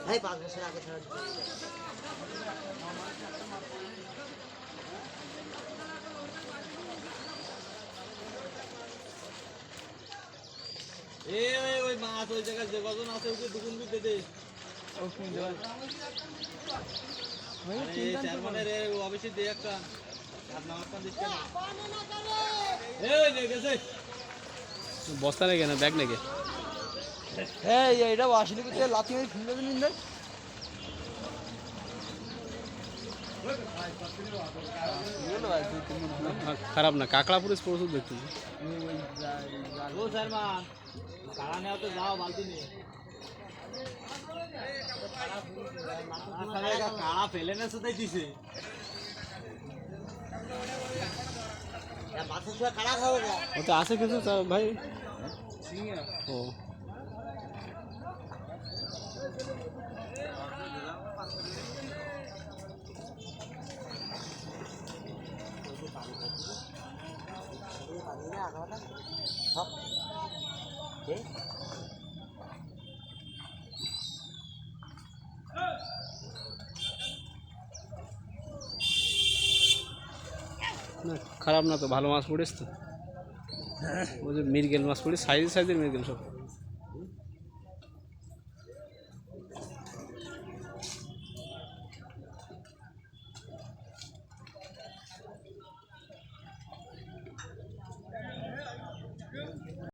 ভাই 5 বছর আগে ছাড়া ওই মাছ ওই জায়গায় যে কজন আছে ওকে দুগুন দিতে দে। ও কোন জায়গা? এই চেয়ারম্যানের অফিসে দে একটা। আর নামাজটা দিস কেন? এই নে গেছে। বস্তা নাকি না ব্যাগ নাকি? এই এটা আসলে কি লাথি মেরে ফেলে দিলেন না? খারাপ না, কাঁকড়া পুলিশ প্রচুর দেখতেছি। ও চেয়ারম্যান কাড়া নেওয়া তো যাও বালতি নিয়ে। কাড়া ফেলে না শুধাই দিছে। ও তো আছে কিছু ভাই ও না খারাপ না তো, ভালো মাছ পড়িস তো। ওই যে মৃগেল মাছ পড়িস, সাইজের মৃগেল সব।